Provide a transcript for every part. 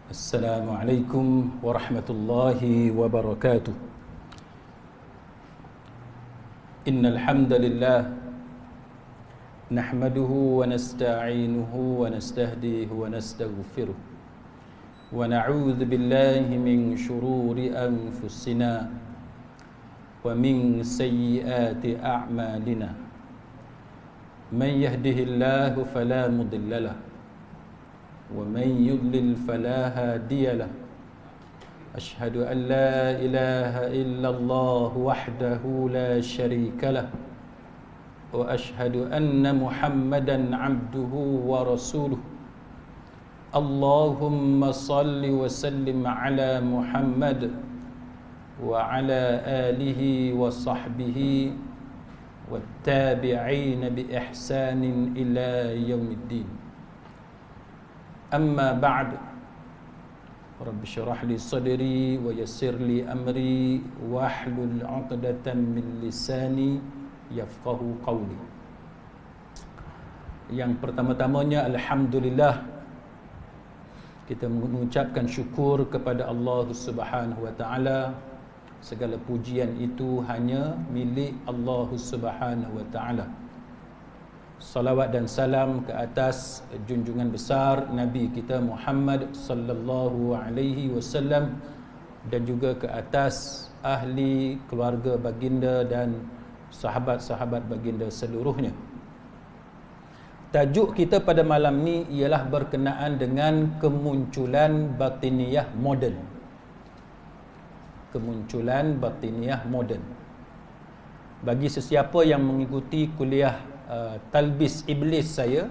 Assalamualaikum warahmatullahi wabarakatuh. Innal hamdalillah nahmaduhu wa nasta'inuhu wa nastahdihi wa nastaghfiruh wa na'udzu billahi min shururi anfusina wa min sayyiati a'malina. Man yahdihillahu fala mudilla lahu ومن يضلل فلا هادي له أشهد أن لا إله إلا الله وحده لا شريك له وأشهد أن محمدا عبده ورسوله اللهم صل وسلم على محمد وعلى آله وصحبه والتابعين بإحسان إلى يوم الدين. أما بعد رب اشرح لي صدري ويسر لي أمري واحلل عقدة من لساني يفقهوا قولي. Yang pertama-tamanya, alhamdulillah, kita mengucapkan syukur kepada Allah Subhanahu wa taala. Segala pujian itu hanya milik Allah Subhanahu wa taala. Salawat dan salam ke atas junjungan besar Nabi kita Muhammad sallallahu alaihi wasallam dan juga ke atas ahli keluarga baginda dan sahabat-sahabat baginda seluruhnya. Tajuk kita pada malam ni ialah berkenaan dengan kemunculan batiniyah moden. Kemunculan batiniyah moden. Bagi sesiapa yang mengikuti kuliah talbis iblis saya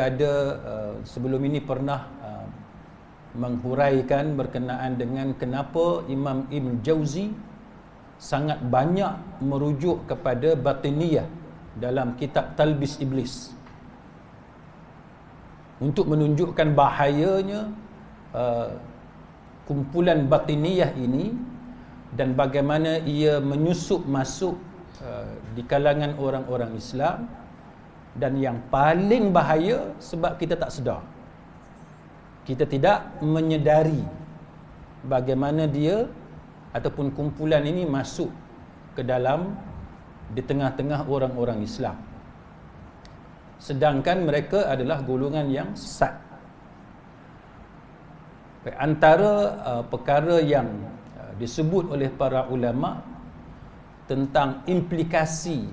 ada sebelum ini pernah menghuraikan berkenaan dengan kenapa Imam Ibn Jauzi sangat banyak merujuk kepada batiniyah dalam kitab talbis iblis untuk menunjukkan bahayanya kumpulan batiniyah ini dan bagaimana ia menyusup masuk di kalangan orang-orang Islam, dan yang paling bahaya sebab kita tak sedar, kita tidak menyedari bagaimana dia ataupun kumpulan ini masuk ke dalam di tengah-tengah orang-orang Islam, sedangkan mereka adalah golongan yang sesat. Antara perkara yang disebut oleh para ulama tentang implikasi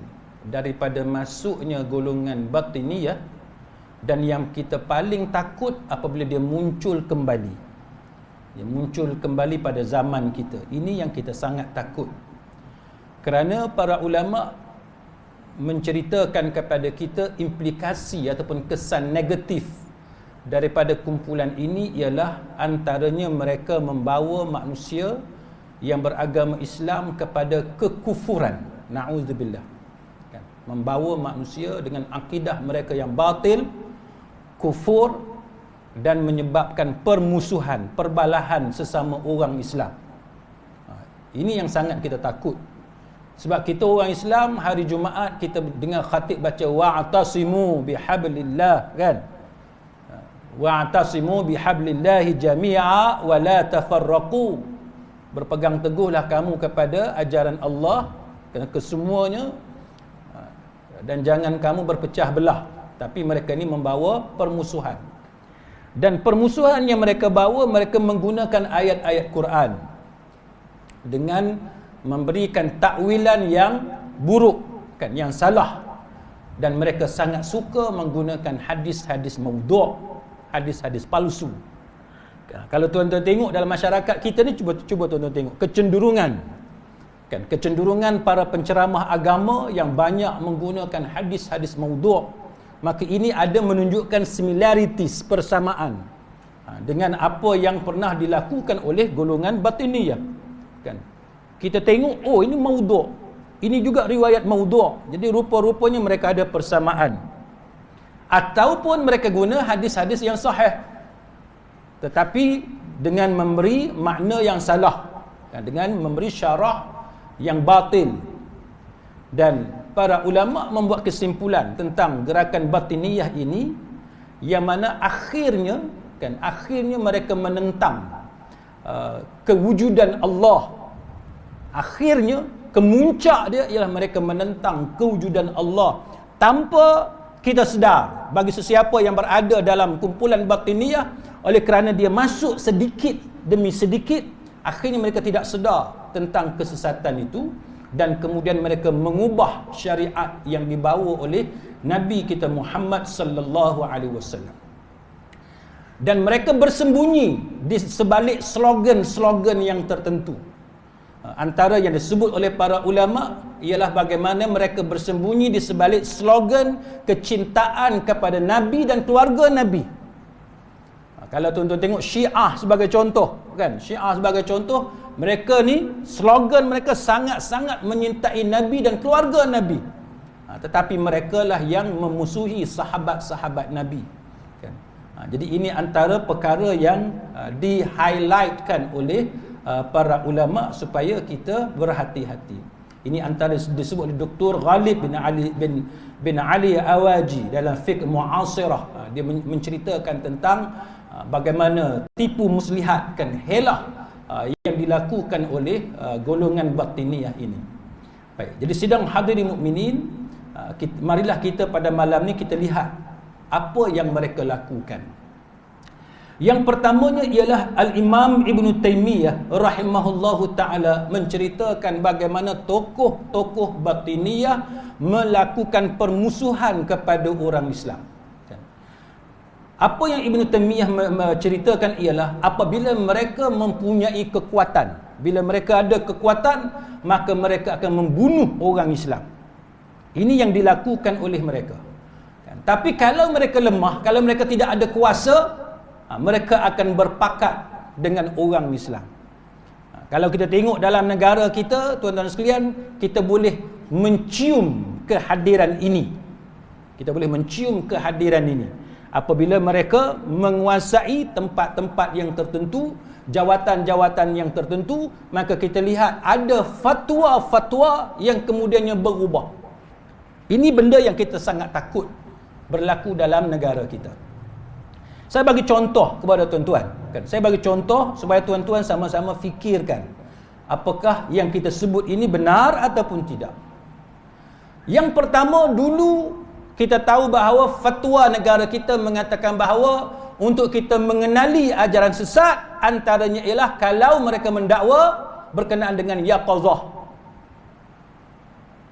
daripada masuknya golongan batiniyah, dan yang kita paling takut apabila dia muncul kembali. Dia muncul kembali pada zaman kita. Ini yang kita sangat takut. Kerana para ulama menceritakan kepada kita implikasi ataupun kesan negatif daripada kumpulan ini ialah antaranya mereka membawa manusia yang beragama Islam kepada kekufuran. Na'udzubillah. Kan? Membawa manusia dengan akidah mereka yang batil, kufur, dan menyebabkan permusuhan, perbalahan sesama orang Islam. Ini yang sangat kita takut. Sebab kita orang Islam, hari Jumaat kita dengar khatib baca wa'tasimu bihablillah, kan? Wa'tasimu bihablillahi jami'a wa la tafarraqu. Berpegang teguhlah kamu kepada ajaran Allah kesemuanya, dan jangan kamu berpecah belah. Tapi mereka ini membawa permusuhan, dan permusuhan yang mereka bawa, mereka menggunakan ayat-ayat Quran dengan memberikan takwilan yang buruk, kan, yang salah. Dan mereka sangat suka menggunakan hadis-hadis maudhu', hadis-hadis palsu. Kalau tuan-tuan tengok dalam masyarakat kita ni, cuba tuan-tuan tengok kecenderungan, kan, kecenderungan para penceramah agama yang banyak menggunakan hadis-hadis maudhu', maka ini ada menunjukkan similarities, persamaan dengan apa yang pernah dilakukan oleh golongan batiniyah, kan. Kita tengok, oh ini maudhu', ini juga riwayat maudhu', jadi rupa-rupanya mereka ada persamaan. Ataupun mereka guna hadis-hadis yang sahih tetapi dengan memberi makna yang salah, dengan memberi syarah yang batil. Dan para ulama membuat kesimpulan tentang gerakan batiniyah ini, yang mana akhirnya mereka menentang kewujudan Allah. Akhirnya kemuncak dia ialah mereka menentang kewujudan Allah tanpa kita sedar. Bagi sesiapa yang berada dalam kumpulan batiniyah, oleh kerana dia masuk sedikit demi sedikit, akhirnya mereka tidak sedar tentang kesesatan itu, dan kemudian mereka mengubah syariat yang dibawa oleh Nabi kita Muhammad sallallahu alaihi wasallam. Dan mereka bersembunyi di sebalik slogan-slogan yang tertentu. Antara yang disebut oleh para ulama ialah bagaimana mereka bersembunyi di sebalik slogan kecintaan kepada Nabi dan keluarga Nabi. Kalau tuan-tuan tengok Syiah sebagai contoh, kan? Syiah sebagai contoh, mereka ni slogan mereka sangat-sangat menyintai Nabi dan keluarga Nabi. Tetapi mereka lah yang memusuhi sahabat-sahabat Nabi. Kan? Jadi ini antara perkara yang di-highlightkan oleh para ulama supaya kita berhati-hati. Ini antara disebut oleh Dr. Ghalib bin Ali Awaji dalam fiqh mu'asirah. Dia menceritakan tentang bagaimana tipu muslihat, kan, helah yang dilakukan oleh golongan batiniyah ini. Baik, jadi sidang hadirin mukminin, marilah kita pada malam ni kita lihat apa yang mereka lakukan. Yang pertamanya ialah Al-Imam Ibn Taymiyah rahimahullahu ta'ala menceritakan bagaimana tokoh-tokoh batiniyah melakukan permusuhan kepada orang Islam. Apa yang Ibn Taymiyah menceritakan ialah apabila mereka mempunyai kekuatan, bila mereka ada kekuatan, maka mereka akan membunuh orang Islam. Ini yang dilakukan oleh mereka. Tapi kalau mereka lemah, kalau mereka tidak ada kuasa, mereka akan berpakat dengan orang Islam. Kalau kita tengok dalam negara kita, tuan-tuan sekalian, kita boleh mencium kehadiran ini. Kita boleh mencium kehadiran ini. Apabila mereka menguasai tempat-tempat yang tertentu, jawatan-jawatan yang tertentu, maka kita lihat ada fatwa-fatwa yang kemudiannya berubah. Ini benda yang kita sangat takut berlaku dalam negara kita. Saya bagi contoh kepada tuan-tuan, kan? Saya bagi contoh supaya tuan-tuan sama-sama fikirkan apakah yang kita sebut ini benar ataupun tidak. Yang pertama, dulu kita tahu bahawa fatwa negara kita mengatakan bahawa untuk kita mengenali ajaran sesat, antaranya ialah kalau mereka mendakwa berkenaan dengan yaqazah.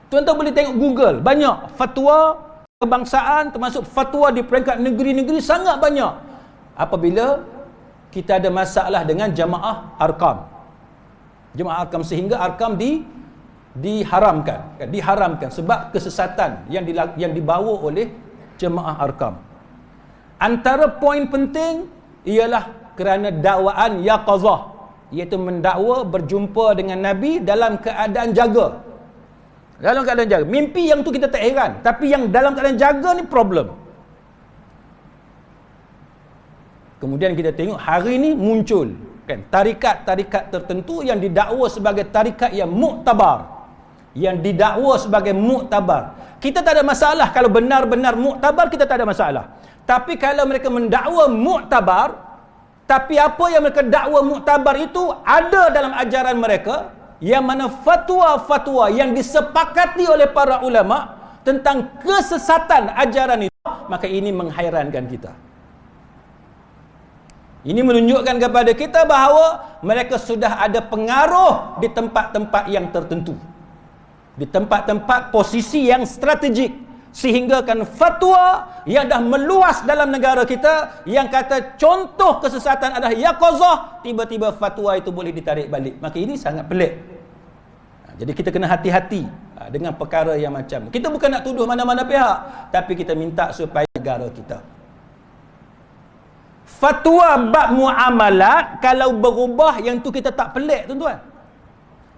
Tuan-tuan boleh tengok Google, banyak fatwa kebangsaan, termasuk fatwa di peringkat negeri-negeri sangat banyak. Apabila kita ada masalah dengan jamaah arkam, sehingga arkam diharamkan sebab kesesatan yang dibawa oleh jemaah arkam. Antara poin penting ialah kerana dakwaan yaqazah, iaitu mendakwa berjumpa dengan Nabi dalam keadaan jaga. Dalam keadaan jaga. Mimpi yang tu kita tak heran, tapi yang dalam keadaan jaga ni problem. Kemudian kita tengok hari ni muncul, kan, tarikat-tarikat tertentu yang didakwa sebagai tarikat yang muktabar, yang didakwa sebagai muktabar. Kita tak ada masalah kalau benar-benar muktabar, kita tak ada masalah. Tapi kalau mereka mendakwa muktabar, tapi apa yang mereka dakwa muktabar itu ada dalam ajaran mereka, yang mana fatwa-fatwa yang disepakati oleh para ulama tentang kesesatan ajaran itu, maka ini menghairankan kita. Ini menunjukkan kepada kita bahawa mereka sudah ada pengaruh di tempat-tempat yang tertentu, di tempat-tempat posisi yang strategik, sehingga kan fatwa yang dah meluas dalam negara kita yang kata contoh kesesatan adalah yaqazah, tiba-tiba fatwa itu boleh ditarik balik. Maka ini sangat pelik. Jadi kita kena hati-hati dengan perkara yang macam. Kita bukan nak tuduh mana-mana pihak, tapi kita minta supaya negara kita. Fatwa bab muamalat kalau berubah, yang tu kita tak pelik, tuan-tuan.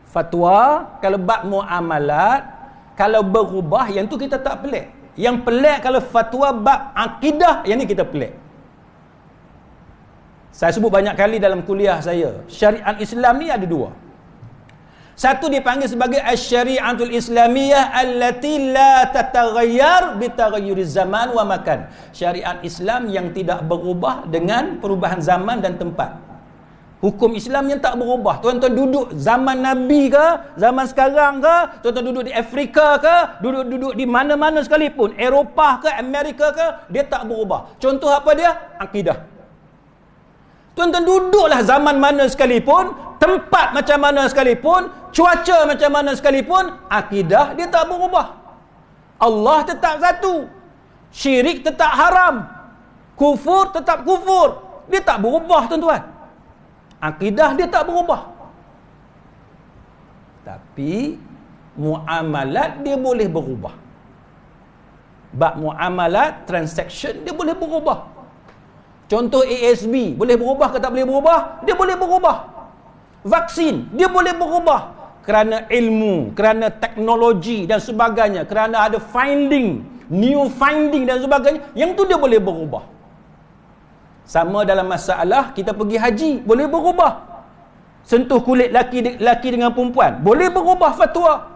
Fatwa kalau bab muamalat kalau berubah, yang tu kita tak pelik. Yang pelik kalau fatwa bab akidah, yang ni kita pelik. Saya sebut banyak kali dalam kuliah saya, syariat Islam ni ada dua. Satu dipanggil sebagai asy-syari'atul islamiyah allati la tataghayyar bi taghayyuriz zaman wa makan. Syariat Islam yang tidak berubah dengan perubahan zaman dan tempat. Hukum Islam yang tak berubah. Tuan-tuan duduk zaman Nabi ke, zaman sekarang ke, tuan-tuan duduk di Afrika ke, duduk di mana-mana sekalipun, Eropah ke, Amerika ke, dia tak berubah. Contoh apa dia? Akidah. Tuan-tuan duduklah zaman mana sekalipun, tempat macam mana sekalipun, cuaca macam mana sekalipun, akidah dia tak berubah. Allah tetap satu. Syirik tetap haram. Kufur tetap kufur. Dia tak berubah, tuan-tuan. Akidah dia tak berubah. Tapi muamalat dia boleh berubah. Bab muamalat, transaction dia boleh berubah. Contoh ASB, boleh berubah ke tak boleh berubah? Dia boleh berubah. Vaksin, dia boleh berubah. Kerana ilmu, kerana teknologi dan sebagainya, kerana ada finding, new finding dan sebagainya, yang tu dia boleh berubah. Sama dalam masalah kita pergi haji, boleh berubah. Sentuh kulit laki dengan perempuan, boleh berubah fatwa.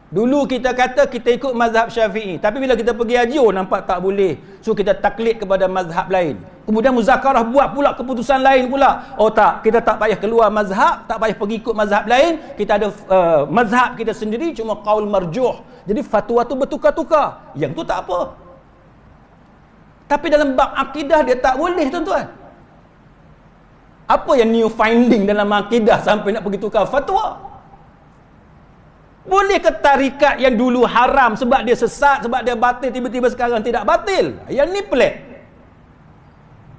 Dulu kita kata kita ikut mazhab Syafi'i, tapi bila kita pergi haji, nampak tak boleh. So kita taklid kepada mazhab lain. Kemudian muzakarah buat pula keputusan lain pula. Oh tak, kita tak payah keluar mazhab, tak payah pergi ikut mazhab lain. Kita ada mazhab kita sendiri, cuma qaul marjuh. Jadi fatwa tu bertukar-tukar. Yang tu tak apa. Tapi dalam bab akidah dia tak boleh, tuan-tuan. Apa yang new finding dalam akidah sampai nak pergi tukar fatwa? Boleh ke tarikat yang dulu haram sebab dia sesat, sebab dia batil, tiba-tiba sekarang tidak batil? Yang ni pelik.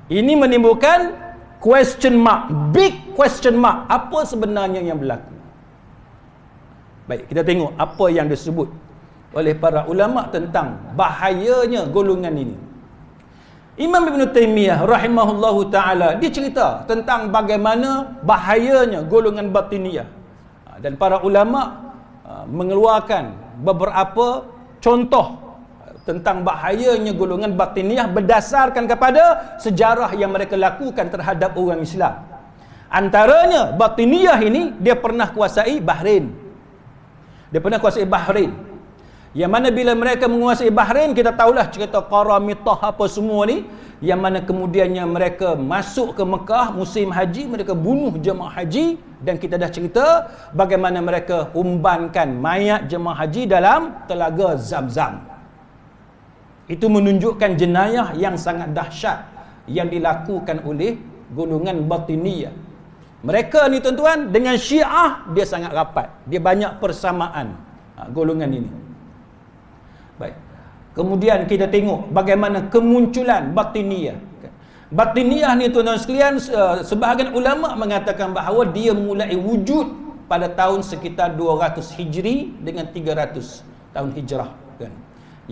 Ini menimbulkan question mark, big question mark. Apa sebenarnya yang berlaku? Baik, kita tengok apa yang disebut oleh para ulama tentang bahayanya golongan ini. Imam Ibn Taymiyah rahimahullahu ta'ala, dia cerita tentang bagaimana bahayanya golongan batiniyah. Dan para ulama mengeluarkan beberapa contoh tentang bahayanya golongan batiniyah berdasarkan kepada sejarah yang mereka lakukan terhadap orang Islam. Antaranya batiniyah ini, dia pernah kuasai Bahrain. Yang mana bila mereka menguasai Bahrain, kita tahulah cerita Qaramitah apa semua ni, yang mana kemudiannya mereka masuk ke Mekah musim haji, mereka bunuh jemaah haji, dan kita dah cerita bagaimana mereka umbankan mayat jemaah haji dalam telaga Zam-Zam. Itu menunjukkan jenayah yang sangat dahsyat yang dilakukan oleh golongan batiniyah. Mereka ni, tuan-tuan, dengan Syiah dia sangat rapat, dia banyak persamaan golongan ini. Baik. Kemudian kita tengok bagaimana kemunculan batiniyah. Batiniyah ni, tuan-tuan sekalian, sebahagian ulama mengatakan bahawa dia mulai wujud pada tahun sekitar 200 Hijri dengan 300 tahun Hijrah, kan.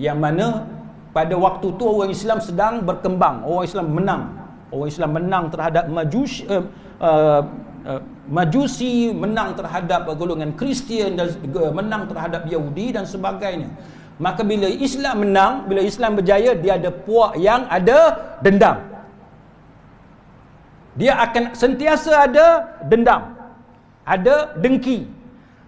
Yang mana pada waktu tu orang Islam sedang berkembang, orang Islam menang terhadap Majusi, menang terhadap golongan Kristian, dan menang terhadap Yahudi dan sebagainya. Maka bila Islam menang, bila Islam berjaya, dia ada puak yang ada dendam. Dia akan sentiasa ada dendam, ada dengki.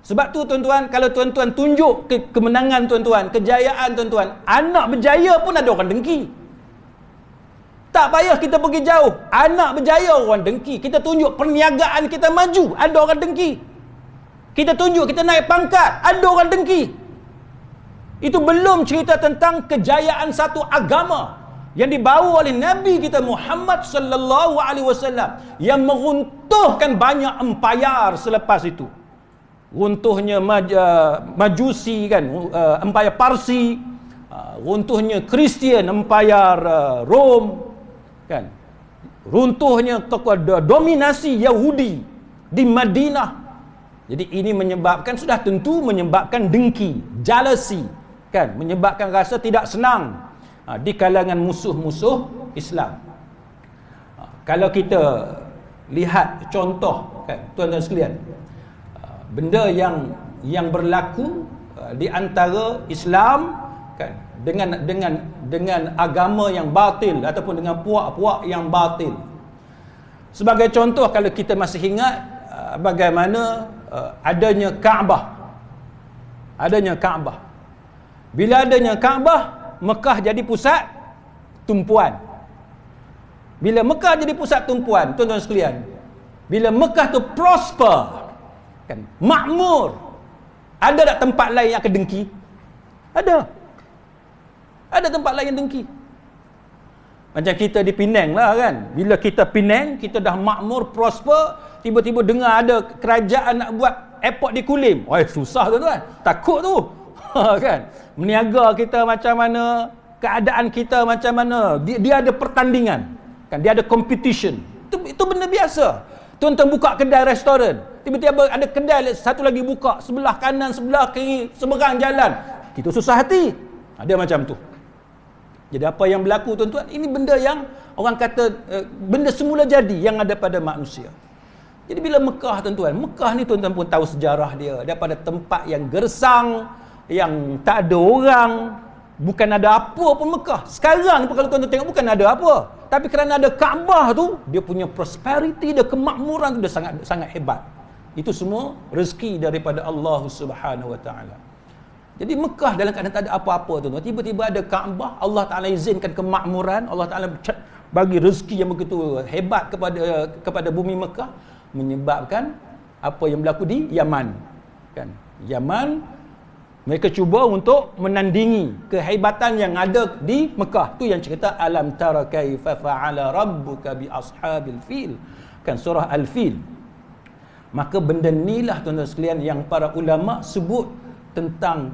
Sebab tu, tuan-tuan, kalau tuan-tuan tunjuk kemenangan tuan-tuan, kejayaan tuan-tuan, anak berjaya pun ada orang dengki. Tak payah kita pergi jauh, anak berjaya orang dengki. Kita tunjuk perniagaan kita maju, ada orang dengki. Kita tunjuk kita naik pangkat, ada orang dengki. Itu belum cerita tentang kejayaan satu agama yang dibawa oleh Nabi kita Muhammad sallallahu alaihi wasallam, yang meruntuhkan banyak empayar selepas itu. Runtuhnya Majusi, kan, empayar Parsi, runtuhnya Kristian, empayar Rom, kan. Runtuhnya dominasi Yahudi di Madinah. Jadi ini menyebabkan, sudah tentu menyebabkan dengki, jealousy, kan, menyebabkan rasa tidak senang di kalangan musuh-musuh Islam. Kalau kita lihat contoh, kan, tuan-tuan sekalian, benda yang berlaku di antara Islam, kan, dengan agama yang batil ataupun dengan puak-puak yang batil. Sebagai contoh, kalau kita masih ingat bagaimana adanya Kaabah. Bila adanya Kaabah, Mekah jadi pusat tumpuan. Bila Mekah jadi pusat tumpuan, tuan-tuan sekalian, bila Mekah tu prosper, kan, makmur, ada tak tempat lain yang akan dengki? Ada tempat lain yang dengki. Macam kita di Penang lah kan. Bila kita Penang, kita dah makmur, prosper, tiba-tiba dengar ada kerajaan nak buat airport di Kulim. Susah tuan-tuan. Takut tu. Kan? Meniaga kita macam mana, keadaan kita macam mana. Dia ada pertandingan. Kan? Dia ada competition. Itu benda biasa. Tuan-tuan buka kedai restoran, tiba-tiba ada kedai satu lagi buka, sebelah kanan, sebelah kiri, seberang jalan. Kita susah hati. Ada macam tu. Jadi apa yang berlaku tuan-tuan, ini benda yang orang kata benda semula jadi yang ada pada manusia. Jadi bila Mekah tuan-tuan, Mekah ni tuan-tuan pun tahu sejarah dia, daripada tempat yang gersang, yang tak ada orang, bukan ada apa pun Mekah. Sekarang ni kalau tuan-tuan tengok bukan ada apa, tapi kerana ada Kaabah tu, dia punya prosperity, dia kemakmuran tu dia sangat hebat. Itu semua rezeki daripada Allah Subhanahu Wa Taala. Jadi Mekah dalam keadaan tak ada apa-apa tuan-tuan, tiba-tiba ada Kaabah, Allah Taala izinkan kemakmuran, Allah Taala bagi rezeki yang begitu hebat kepada bumi Mekah, menyebabkan apa yang berlaku di Yaman. Kan? Yaman, mereka cuba untuk menandingi kehebatan yang ada di Mekah. Tu yang cerita alam tara kaifa fa'ala rabbuka bi ashabil fil. Kan surah Al-Fil. Maka benda inilah tuan-tuan sekalian yang para ulama sebut tentang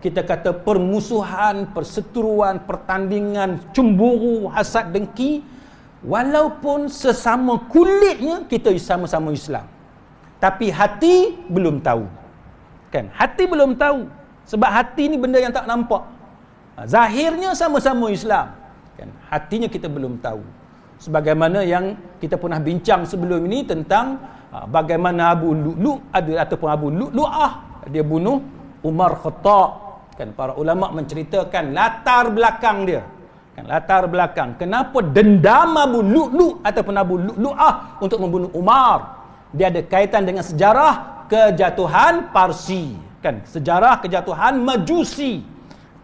kita kata permusuhan, perseteruan, pertandingan, cemburu, hasad, dengki, walaupun sesama kulitnya kita sama-sama Islam, tapi hati belum tahu. Kan? Hati belum tahu. Sebab hati ni benda yang tak nampak. Zahirnya sama-sama Islam. Kan? Hatinya kita belum tahu. Sebagaimana yang kita pernah bincang sebelum ini tentang bagaimana Abu Lu'lu' ataupun Abu Lu'lu'ah dia bunuh Umar Khattab. Kan? Para ulama menceritakan latar belakang dia. Kan? Latar belakang. Kenapa dendam Abu Lu'lu' ataupun Abu Lu'lu'ah untuk membunuh Umar. Dia ada kaitan dengan sejarah kejatuhan Parsi, kan, sejarah kejatuhan Majusi,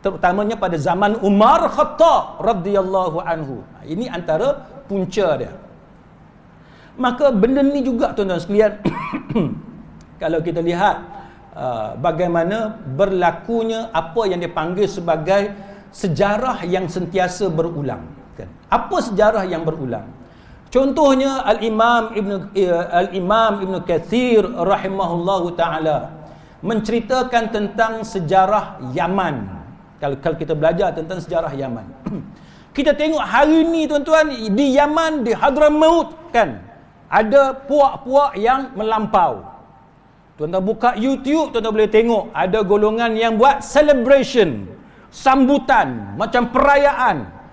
terutamanya pada zaman Umar Khattab radhiyallahu anhu. Ini antara punca dia. Maka benda ni juga tuan-tuan sekalian kalau kita lihat bagaimana berlakunya apa yang dipanggil sebagai sejarah yang sentiasa berulang. Kan? Apa sejarah yang berulang? Contohnya Al-Imam Ibn Kathir rahimahullahu ta'ala menceritakan tentang sejarah Yaman. Kalau kita belajar tentang sejarah Yaman, kita tengok hari ni tuan-tuan, di Yaman, di Hadramaut, kan, ada puak-puak yang melampau. Tuan-tuan buka YouTube, tuan-tuan boleh tengok ada golongan yang buat celebration, sambutan, macam perayaan,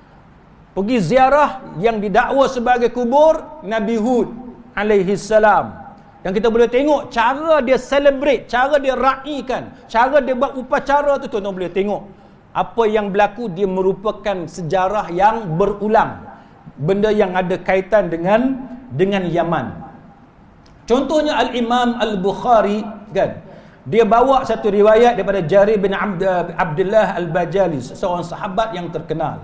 pergi ziarah yang didakwa sebagai kubur Nabi Hud alaihi salam. Yang kita boleh tengok cara dia celebrate, cara dia raikan, cara dia buat upacara tu, tuan-tuan boleh tengok apa yang berlaku. Dia merupakan sejarah yang berulang, benda yang ada kaitan dengan Yaman. Contohnya Al-Imam Al-Bukhari, kan, dia bawa satu riwayat daripada Jarir bin Abdullah Al-Bajali, seorang sahabat yang terkenal,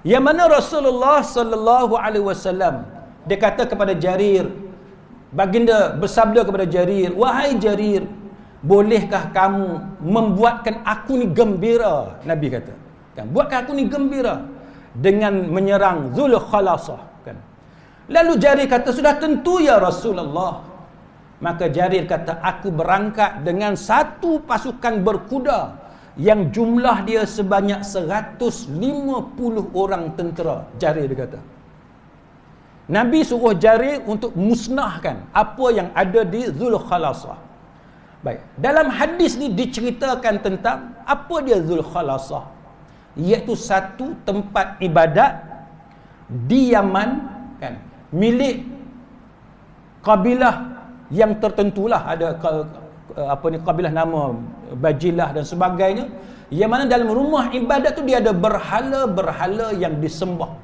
yang mana Rasulullah sallallahu alaihi wasallam dia kata kepada Jarir, baginda bersabda kepada Jarir, wahai Jarir, bolehkah kamu membuatkan aku ni gembira? Nabi kata, kan, buatkan aku ni gembira dengan menyerang Zulkhalasah, kan. Lalu Jarir kata, sudah tentu ya Rasulullah. Maka Jarir kata, aku berangkat dengan satu pasukan berkuda yang jumlah dia sebanyak 150 orang tentera. Jarir dia kata, Nabi suruh Jarir untuk musnahkan apa yang ada di Zulkhalasah. Baik, dalam hadis ni diceritakan tentang apa dia Zulkhalasah, iaitu satu tempat ibadat di Yaman, kan, milik kabilah yang tertentulah. Ada kabilah nama Bajilah dan sebagainya, yang mana dalam rumah ibadat tu dia ada berhala-berhala yang disembah.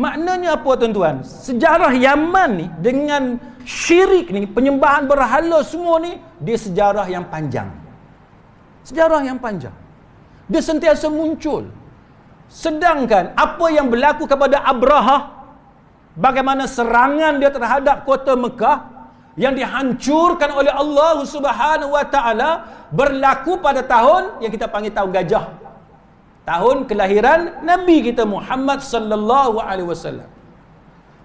Maknanya apa tuan-tuan? Sejarah Yaman ni dengan syirik ni, penyembahan berhala semua ni, dia sejarah yang panjang. Sejarah yang panjang. Dia sentiasa muncul. Sedangkan apa yang berlaku kepada Abraha, bagaimana serangan dia terhadap kota Mekah yang dihancurkan oleh Allah Subhanahu wa taala, berlaku pada tahun yang kita panggil tahun gajah. Tahun kelahiran Nabi kita Muhammad sallallahu alaihi wasallam.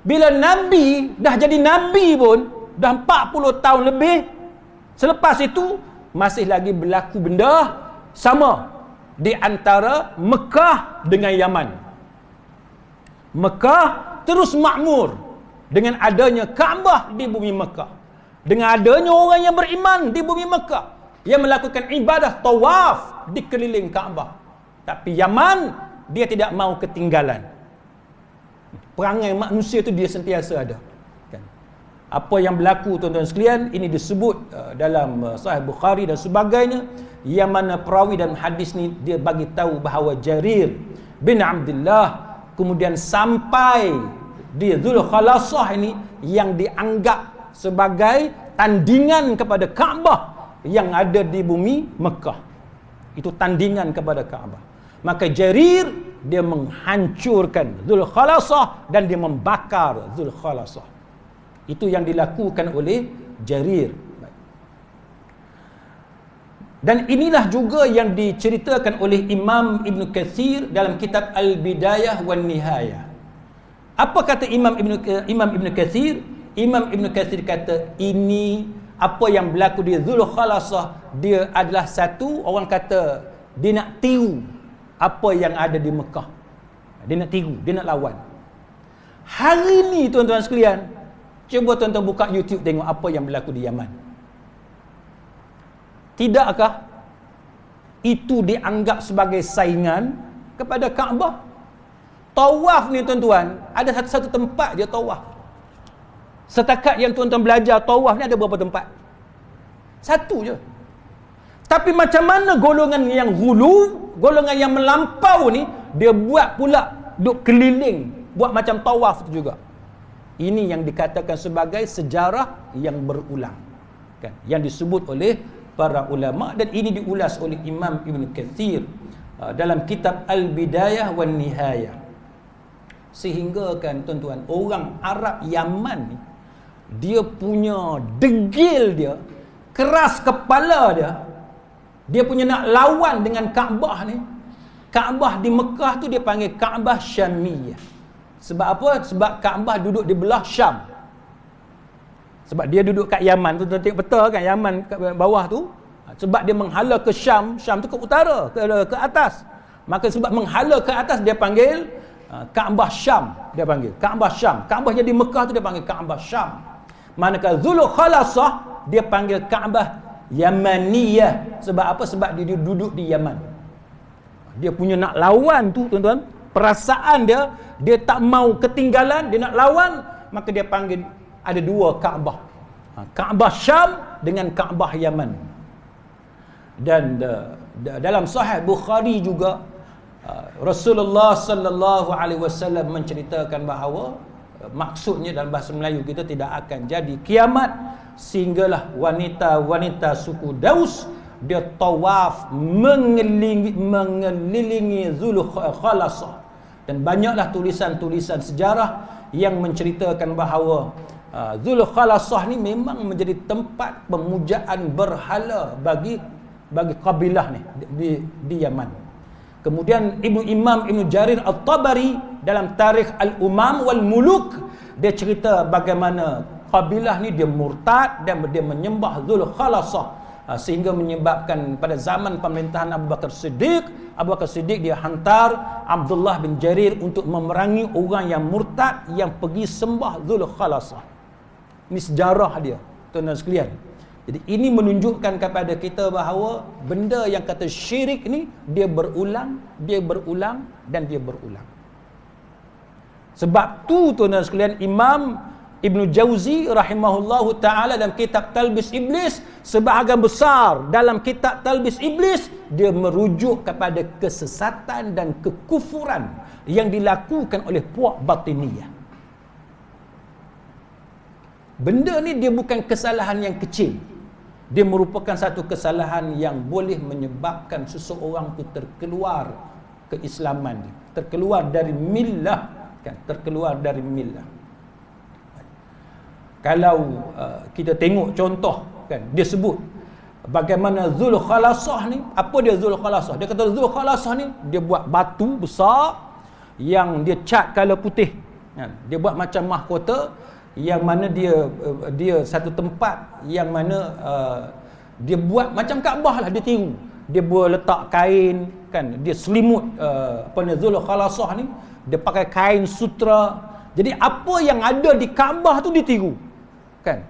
Bila Nabi dah jadi Nabi pun dah 40 tahun lebih, selepas itu masih lagi berlaku benda sama di antara Mekah dengan Yaman. Mekah terus makmur dengan adanya Kaabah di bumi Mekah, dengan adanya orang yang beriman di bumi Mekah yang melakukan ibadah tawaf di keliling Kaabah. Tapi Yaman, dia tidak mau ketinggalan. Perangai manusia itu dia sentiasa ada. Kan? Apa yang berlaku tuan-tuan sekalian, ini disebut dalam Sahih Bukhari dan sebagainya, yang mana perawi dan hadis ni dia bagi tahu bahawa Jarir bin Abdullah kemudian sampai di Zulkhalasah ini yang dianggap sebagai tandingan kepada Kaabah yang ada di bumi Mekah. Itu tandingan kepada Kaabah. Maka Jarir dia menghancurkan Zulkhalasah dan dia membakar Zulkhalasah. Itu yang dilakukan oleh Jarir. Dan inilah juga yang diceritakan oleh Imam Ibn Kathir dalam kitab Al-Bidayah wan Nihayah. Apa kata Imam Ibn Kathir? Imam Ibn Kathir kata ini apa yang berlaku di Zulkhalasah, dia adalah satu, orang kata dia nak tiru apa yang ada di Mekah. Dia nak tiru, dia nak lawan. Hari ni tuan-tuan sekalian, cuba tuan-tuan buka YouTube tengok apa yang berlaku di Yaman. Tidakkah itu dianggap sebagai saingan kepada Kaabah? Tawaf ni tuan-tuan, ada satu tempat je tawaf. Setakat yang tuan-tuan belajar tawaf ni ada berapa tempat? Satu je. Tapi macam mana golongan yang hulu, golongan yang melampau ni, dia buat pula duk keliling, buat macam tawaf tu juga. Ini yang dikatakan sebagai sejarah yang berulang, kan? Yang disebut oleh para ulama, dan ini diulas oleh Imam Ibn Kathir dalam kitab Al-Bidayah wan Nihayah. Sehingga kan tuan-tuan, orang Arab Yaman ni, dia punya degil dia, keras kepala dia punya nak lawan dengan Kaabah ni. Kaabah di Mekah tu dia panggil Kaabah Syamiyah. Sebab apa? Sebab Kaabah duduk di belah Syam. Sebab dia duduk kat Yaman tu, tengok peta kan, Yaman kat bawah tu. Sebab dia menghala ke Syam, Syam tu ke utara, ke atas. Maka sebab menghala ke atas dia panggil Kaabah Syam, dia panggil Kaabah Syam. Kaabah yang di Mekah tu dia panggil Kaabah Syam. Manakala Zulkhalasah dia panggil Kaabah Yamaniyah. Sebab apa? Sebab dia duduk di Yaman. Dia punya nak lawan tu tuan-tuan, perasaan dia tak mau ketinggalan, dia nak lawan, maka dia panggil ada dua Kaabah. Kaabah Syam dengan Kaabah Yaman. Dan dalam Sahih Bukhari juga Rasulullah sallallahu alaihi wasallam menceritakan bahawa maksudnya dalam bahasa Melayu kita, tidak akan jadi kiamat sehinggalah wanita-wanita suku Daus dia tawaf mengelilingi Zulkhalasah. Dan banyaklah tulisan-tulisan sejarah yang menceritakan bahawa Zulkhalasah ni memang menjadi tempat pemujaan berhala bagi kabilah ni di Yaman. Kemudian Imam Ibn Jarir At-Tabari dalam Tarikh Al-Umam wal Muluk, dia cerita bagaimana kabilah ni dia murtad dan dia menyembah Zulkhalasah, sehingga menyebabkan pada zaman pemerintahan Abu Bakar Siddiq dia hantar Abdullah bin Jarir untuk memerangi orang yang murtad yang pergi sembah Zulkhalasah. Ini sejarah dia, tuan-tuan sekalian. Jadi ini menunjukkan kepada kita bahawa benda yang kata syirik ni dia berulang dan dia berulang. Sebab tu tuan-tuan sekalian, Imam Ibn Jauzi rahimahullahu ta'ala dalam kitab Talbis Iblis, sebahagian besar dalam kitab Talbis Iblis dia merujuk kepada kesesatan dan kekufuran yang dilakukan oleh puak batiniyah. Benda ni dia bukan kesalahan yang kecil. Dia merupakan satu kesalahan yang boleh menyebabkan seseorang tu terkeluar keislaman dia, terkeluar dari millah, kan, terkeluar dari millah. Kalau kita tengok contoh, kan, dia sebut bagaimana Zulkhalasah ni. Apa dia Zulkhalasah? Dia kata Zulkhalasah ni dia buat batu besar yang dia cat color putih, kan? Dia buat macam mahkota yang mana dia satu tempat yang mana dia buat macam Kaabah lah, dia tiru. Dia buat letak kain, kan, dia selimut Zulkhalasah ni, dia pakai kain sutra. Jadi apa yang ada di Kaabah tu dia tiru, kan.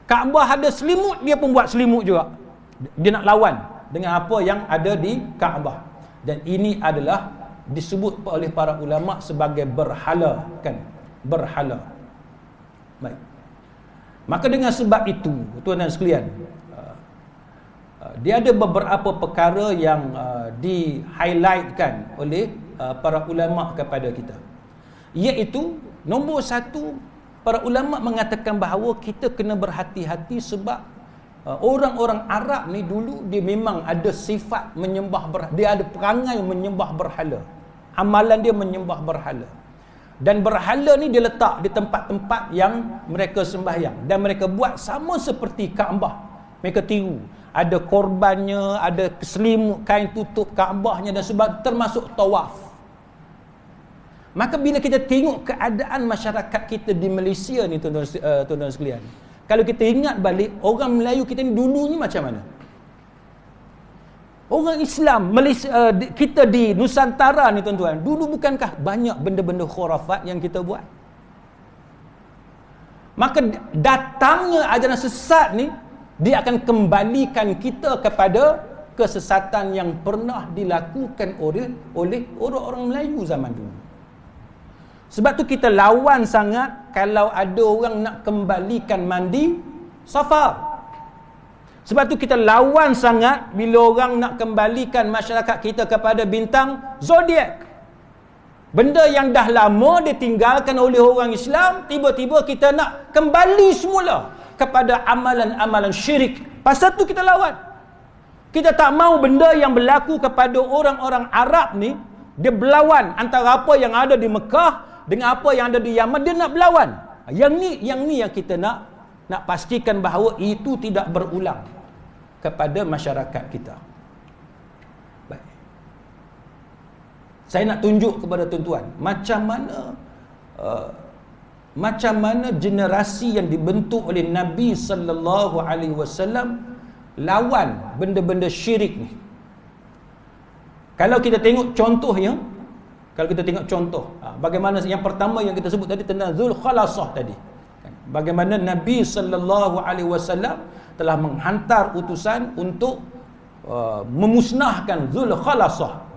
Kaabah ada selimut, dia pun buat selimut juga. Dia nak lawan dengan apa yang ada di Kaabah. Dan ini adalah disebut oleh para ulama sebagai berhala, kan, berhala. Baik. Maka dengan sebab itu, tuan dan sekalian, dia ada beberapa perkara yang di-highlightkan oleh para ulama kepada kita. Iaitu, nombor satu, para ulama mengatakan bahawa kita kena berhati-hati sebab orang-orang Arab ni dulu dia memang ada sifat menyembah berhala. Dia ada perangai menyembah berhala. Amalan dia menyembah berhala. Dan berhala ni dia letak di tempat-tempat yang mereka sembahyang, dan mereka buat sama seperti Kaabah. Mereka tiru, ada korbannya, ada selimut kain tutup Kaabahnya dan sebab termasuk tawaf. Maka bila kita tengok keadaan masyarakat kita di Malaysia ni, tuan-tuan sekalian, kalau kita ingat balik orang Melayu kita ni dulu ni macam mana? Orang Islam Malaysia, kita di Nusantara ni tuan-tuan, dulu bukankah banyak benda-benda khurafat yang kita buat? Maka datangnya ajaran sesat ni, dia akan kembalikan kita kepada kesesatan yang pernah dilakukan oleh orang-orang Melayu zaman dulu. Sebab tu kita lawan sangat kalau ada orang nak kembalikan mandi safar. Sebab tu kita lawan sangat bila orang nak kembalikan masyarakat kita kepada bintang zodiak. Benda yang dah lama ditinggalkan oleh orang Islam, tiba-tiba kita nak kembali semula kepada amalan-amalan syirik. Pasal tu kita lawan. Kita tak mau benda yang berlaku kepada orang-orang Arab ni, dia berlawan antara apa yang ada di Mekah dengan apa yang ada di Yaman, dia nak berlawan. Yang ni yang kita nak pastikan bahawa itu tidak berulang kepada masyarakat kita. Baik. Saya nak tunjuk kepada tuan-tuan macam mana generasi yang dibentuk oleh Nabi sallallahu alaihi wasallam lawan benda-benda syirik ni. Kalau kita tengok contohnya, bagaimana yang pertama yang kita sebut tadi tentang Zulkhalasah tadi. Bagaimana Nabi sallallahu alaihi wasallam telah menghantar utusan untuk memusnahkan Zulkhalasah.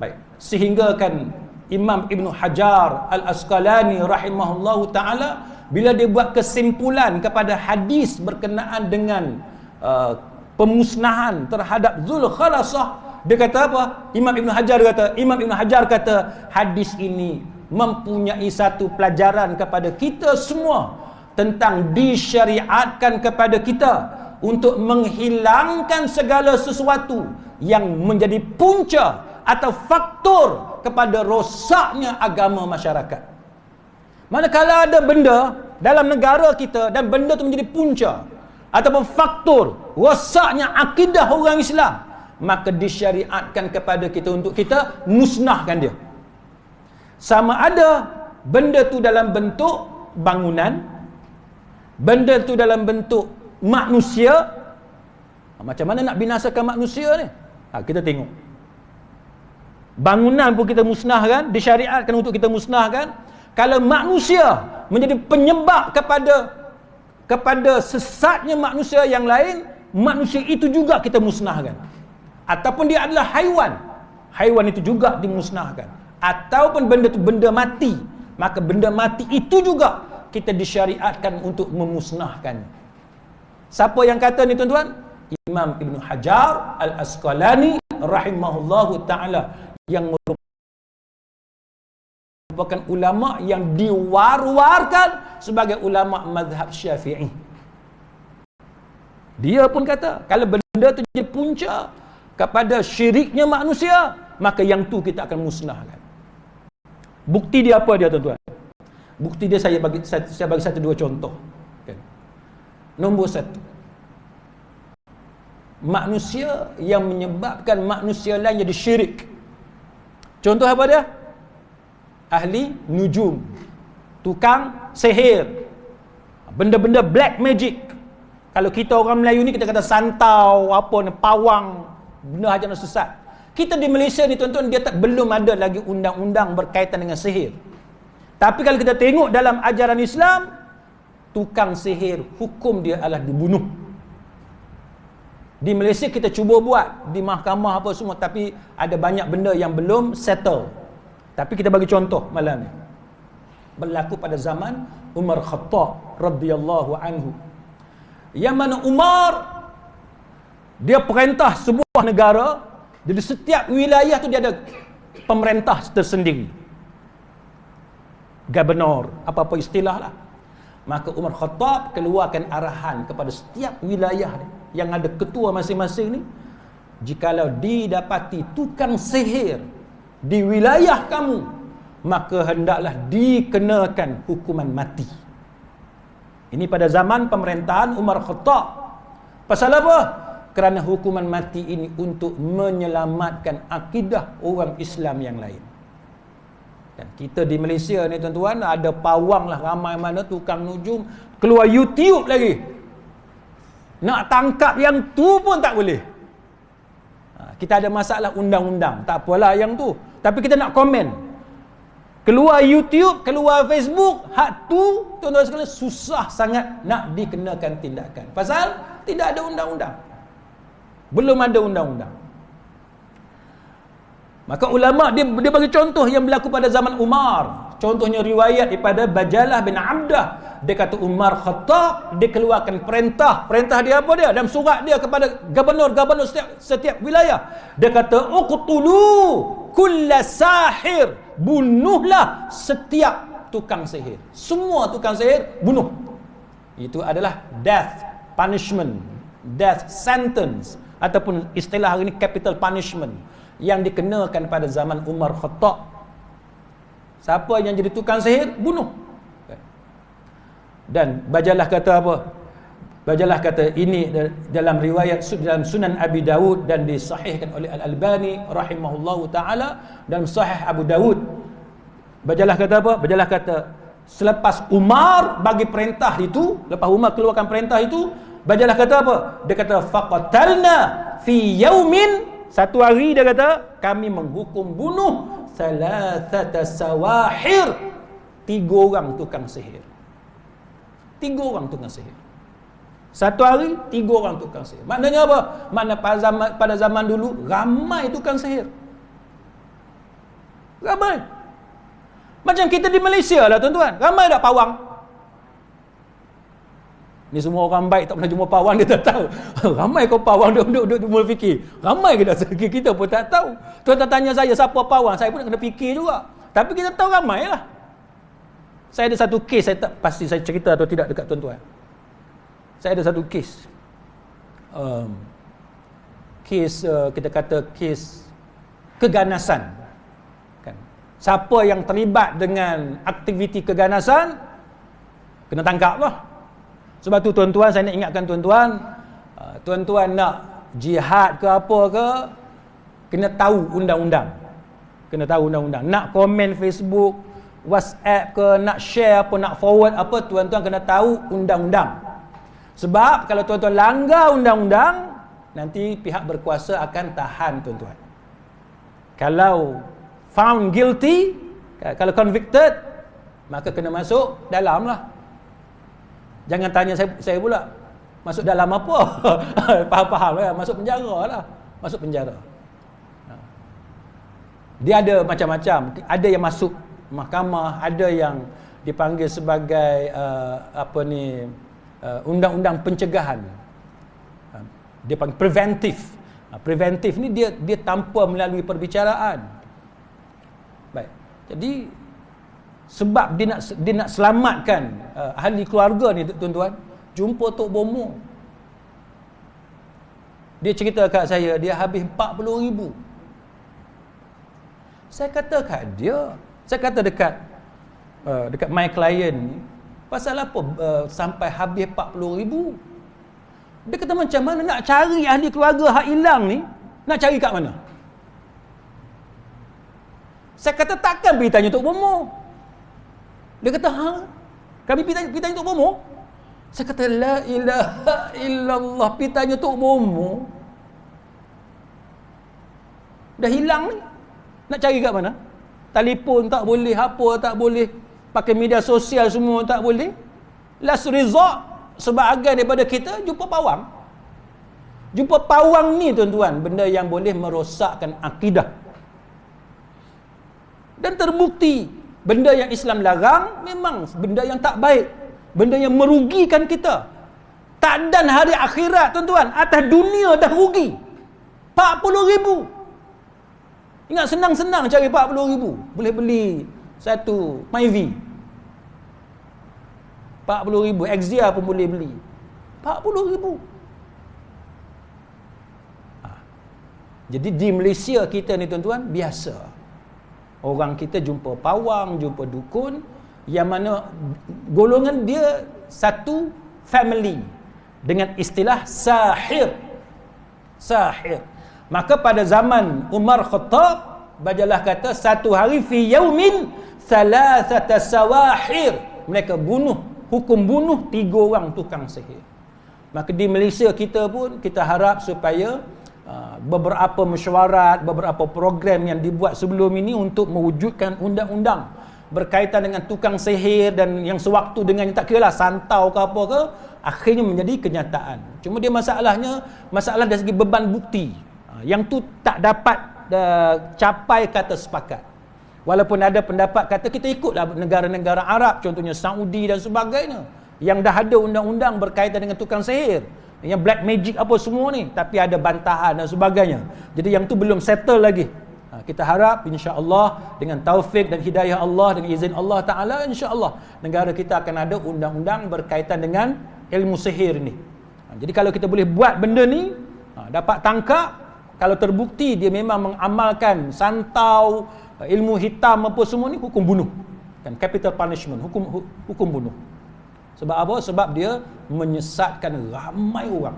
Baik, sehingga kan Imam Ibn Hajar Al-Asqalani rahimahullahu ta'ala, bila dia buat kesimpulan kepada hadis berkenaan dengan pemusnahan terhadap Zulkhalasah, dia kata apa? Imam Ibn Hajar kata hadis ini mempunyai satu pelajaran kepada kita semua tentang disyariatkan kepada kita untuk menghilangkan segala sesuatu yang menjadi punca atau faktor kepada rosaknya agama masyarakat. Manakala ada benda dalam negara kita dan benda itu menjadi punca ataupun faktor rosaknya akidah orang Islam, maka disyariatkan kepada kita untuk kita musnahkan dia. Sama ada benda tu dalam bentuk bangunan, benda tu dalam bentuk manusia. Macam mana nak binasakan manusia ni? Kita tengok. Bangunan pun kita musnahkan, disyariatkan untuk kita musnahkan. Kalau manusia menjadi penyebab kepada sesatnya manusia yang lain, manusia itu juga kita musnahkan. Ataupun dia adalah haiwan, haiwan itu juga dimusnahkan. Ataupun benda itu benda mati, maka benda mati itu juga kita disyariatkan untuk memusnahkan. Siapa yang kata ni tuan-tuan? Imam Ibn Hajar Al-Asqalani rahimahullahu ta'ala, yang merupakan ulama yang diwar-warkan sebagai ulama mazhab Syafi'i. Dia pun kata, kalau benda tu jadi punca kepada syiriknya manusia, maka yang tu kita akan musnahkan. Bukti dia apa dia, tuan-tuan? Bukti dia saya bagi satu dua contoh. Kan? Nombor satu, manusia yang menyebabkan manusia lain jadi syirik. Contoh apa dia? Ahli nujum, tukang sihir, benda-benda black magic. Kalau kita orang Melayu ni, kita kata santau, apa ni, pawang, benda hajat sesat. Kita di Malaysia ni, tuan-tuan, dia belum ada lagi undang-undang berkaitan dengan sihir. Tapi kalau kita tengok dalam ajaran Islam, tukang sihir, hukum dia adalah dibunuh. Di Malaysia kita cuba buat, di mahkamah apa semua, tapi ada banyak benda yang belum settle. Tapi kita bagi contoh malam ni. Berlaku pada zaman Umar Khattab radhiyallahu anhu. Yang mana Umar, dia perintah sebuah negara, jadi setiap wilayah tu dia ada pemerintah tersendiri, gubernur, apa-apa istilah lah. Maka Umar Khattab keluarkan arahan kepada setiap wilayah yang ada ketua masing-masing ni, jikalau didapati tukang sihir di wilayah kamu, maka hendaklah dikenakan hukuman mati. Ini pada zaman pemerintahan Umar Khattab. Pasal apa? Kerana hukuman mati ini untuk menyelamatkan akidah orang Islam yang lain. Dan kita di Malaysia ni, tuan-tuan, ada pawang lah ramai mana tukang nujum, keluar YouTube lagi. Nak tangkap yang tu pun tak boleh. Kita ada masalah undang-undang, tak apalah yang tu. Tapi kita nak komen. Keluar YouTube, keluar Facebook, hak tu, tuan-tuan sekalian, susah sangat nak dikenakan tindakan. Pasal tidak ada undang-undang. Belum ada undang-undang. Maka ulama dia bagi contoh yang berlaku pada zaman Umar. Contohnya riwayat daripada Bajalah bin Abdah. Dia kata Umar Khattab, dia keluarkan perintah. Perintah dia apa dia? Dalam surat dia kepada gubernur-gubernur setiap wilayah. Dia kata, uqtulu kulla sahir. Bunuhlah setiap tukang sihir. Semua tukang sihir, bunuh. Itu adalah death punishment, death sentence, ataupun istilah hari ini capital punishment, yang dikenakan pada zaman Umar Khattab. Siapa yang jadi tukang sihir, bunuh. Dan Bajalah kata apa? Bajalah kata ini dalam riwayat dalam Sunan Abi Dawud dan disahihkan oleh Al-Albani rahimahullahu ta'ala dalam Sahih Abu Dawud. Bajalah kata apa? Bajalah kata selepas Umar bagi perintah itu, lepas Umar keluarkan perintah itu, Bajalah kata apa? Dia kata faqatalna fi yaumin, satu hari dia kata kami menghukum bunuh thalathata sawahir, 3 orang tukang sihir. 3 orang tukang sihir. Satu hari 3 orang tukang sihir. Maknanya apa? Makna pada zaman dulu ramai tukang sihir. Ramai. Macam kita di Malaysia lah, tuan-tuan. Ramai tak pawang? Ni semua orang baik tak pernah jumpa pawang, dia tak tahu. Ramai kau pawang duduk mula fikir. Ramai kita pun tak tahu. Tuan-tuan tanya saya siapa pawang, saya pun nak kena fikir juga. Tapi kita tahu ramai lah. Saya ada satu kes, saya tak pasti saya cerita atau tidak dekat tuan-tuan. Saya ada satu kes. Kita kata kes keganasan. Kan? Siapa yang terlibat dengan aktiviti keganasan, kena tangkap lah. Sebab tu tuan-tuan, saya nak ingatkan tuan-tuan, tuan-tuan nak jihad ke apa ke, kena tahu undang-undang. Kena tahu undang-undang. Nak komen Facebook, WhatsApp ke, nak share apa, nak forward apa, tuan-tuan kena tahu undang-undang. Sebab kalau tuan-tuan langgar undang-undang, nanti pihak berkuasa akan tahan tuan-tuan. Kalau found guilty, kalau convicted, maka kena masuk dalam lah. Jangan tanya saya pula, masuk dalam apa? Faham-faham lah, masuk penjara lah. Masuk penjara. Dia ada macam-macam. Ada yang masuk mahkamah, ada yang dipanggil sebagai undang-undang pencegahan. Dia panggil preventif. Preventif ni dia tanpa melalui perbicaraan. Baik. Jadi sebab dia nak selamatkan ahli keluarga ni tuan-tuan, jumpa Tok Bomo. Dia cerita kat saya dia habis 40,000. Saya kata kat dia, saya kata dekat my client ni, pasal apa sampai habis 40,000? Dia kata macam mana nak cari ahli keluarga hak hilang ni, nak cari kat mana? Saya kata takkan pergi tanya Tok Bomo. Dia kata, kami pergi tanya Tok Bomo? Saya kata, la ilaha illallah, pergi tanya Tok Bomo. Dah hilang ni, nak cari kat mana? Telefon tak boleh, apa tak boleh, pakai media sosial semua tak boleh. Last resort, sebahagian daripada kita jumpa pawang. Jumpa pawang ni tuan-tuan, benda yang boleh merosakkan akidah. Dan terbukti benda yang Islam larang memang benda yang tak baik, benda yang merugikan kita. Tak dan hari akhirat tuan-tuan, atas dunia dah rugi 40,000. Ingat senang-senang cari 40,000, boleh beli satu Myvi 40,000, Exia pun boleh beli 40,000. Jadi di Malaysia kita ni tuan-tuan, biasa orang kita jumpa pawang, jumpa dukun, yang mana golongan dia satu family dengan istilah sahir. Sahir. Maka pada zaman Umar Khattab, bajalah kata satu hari fi yaumin thalathata sawahir, mereka hukum bunuh 3 orang tukang sihir. Maka di Malaysia kita pun kita harap supaya beberapa mesyuarat, beberapa program yang dibuat sebelum ini untuk mewujudkan undang-undang berkaitan dengan tukang sihir dan yang sewaktu dengannya, tak kira lah santau ke apa ke, akhirnya menjadi kenyataan. Cuma dia masalah dari segi beban bukti, yang tu tak dapat capai kata sepakat. Walaupun ada pendapat kata kita ikutlah negara-negara Arab, contohnya Saudi dan sebagainya, yang dah ada undang-undang berkaitan dengan tukang sihir, yang black magic apa semua ni, tapi ada bantahan dan sebagainya. Jadi yang tu belum settle lagi. Kita harap insya-Allah dengan taufik dan hidayah Allah, dengan izin Allah Taala, insya-Allah negara kita akan ada undang-undang berkaitan dengan ilmu sihir ni. Jadi kalau kita boleh buat benda ni, dapat tangkap, kalau terbukti dia memang mengamalkan santau, ilmu hitam apa semua ni, hukum bunuh. Kan capital punishment, hukum bunuh. Sebab apa? Sebab dia menyesatkan ramai orang.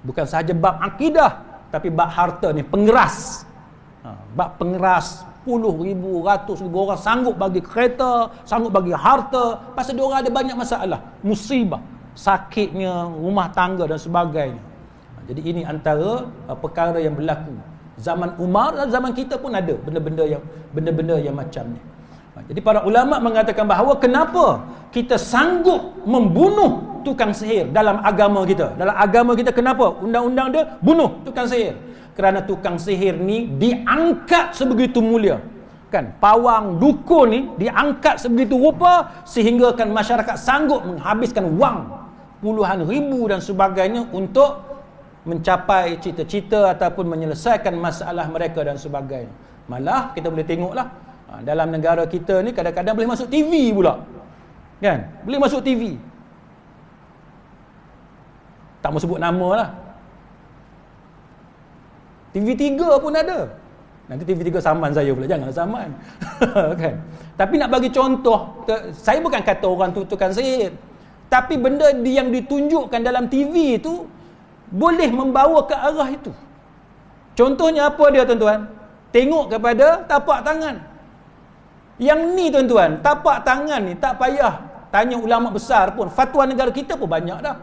Bukan sahaja bab akidah, tapi bab harta ni, pengeras. Bab pengeras, puluh ribu, ratus ribu orang sanggup bagi kereta, sanggup bagi harta, pasal dia orang ada banyak masalah, musibah, sakitnya, rumah tangga dan sebagainya. Jadi ini antara perkara yang berlaku zaman Umar, dan zaman kita pun ada benda-benda yang macam ni. Jadi para ulama mengatakan bahawa kenapa kita sanggup membunuh tukang sihir dalam agama kita. Dalam agama kita kenapa undang-undang dia bunuh tukang sihir? Kerana tukang sihir ni diangkat sebegitu mulia. Kan pawang, dukun ni diangkat sebegitu rupa sehingga kan masyarakat sanggup menghabiskan wang puluhan ribu dan sebagainya untuk mencapai cita-cita ataupun menyelesaikan masalah mereka dan sebagainya. Malah kita boleh tengoklah, dalam negara kita ni kadang-kadang boleh masuk TV pula. Kan? Boleh masuk TV. Tak mau sebut nama lah. TV3 pun ada. Nanti TV3 saman saya pula, janganlah saman. Kan? Tapi nak bagi contoh, saya bukan kata orang tu tukang sihir, tapi benda yang ditunjukkan dalam TV itu boleh membawa ke arah itu. Contohnya apa dia tuan-tuan? Tengok kepada tapak tangan. Yang ni tuan-tuan, tapak tangan ni tak payah tanya ulama besar pun, fatwa negara kita pun banyak dah.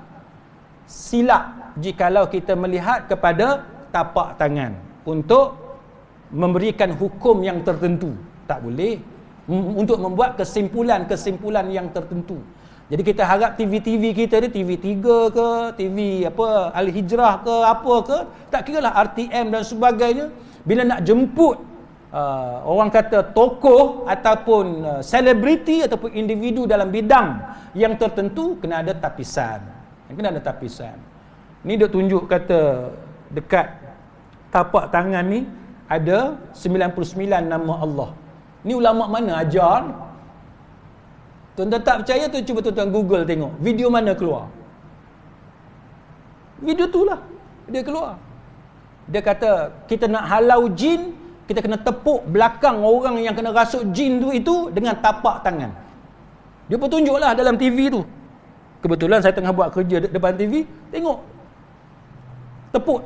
Silap jikalau kita melihat kepada tapak tangan untuk memberikan hukum yang tertentu. Tak boleh untuk membuat kesimpulan yang tertentu. Jadi kita harap TV-TV kita ni, TV3 ke, TV apa Al-Hijrah ke, apa ke, tak kiralah RTM dan sebagainya, bila nak jemput orang kata tokoh ataupun selebriti ataupun individu dalam bidang yang tertentu, kena ada tapisan. Kena ada tapisan. Ni dia tunjuk kata dekat tapak tangan ni ada 99 nama Allah. Ni ulama mana ajar? Tuan-tuan tak percaya tu, cuba tuan-tuan Google tengok video mana keluar. Video tu lah dia keluar. Dia kata kita nak halau jin, kita kena tepuk belakang orang yang kena rasuk jin tu itu dengan tapak tangan. Dia pun tunjuklah dalam TV tu. Kebetulan saya tengah buat kerja depan TV, tengok. Tepuk.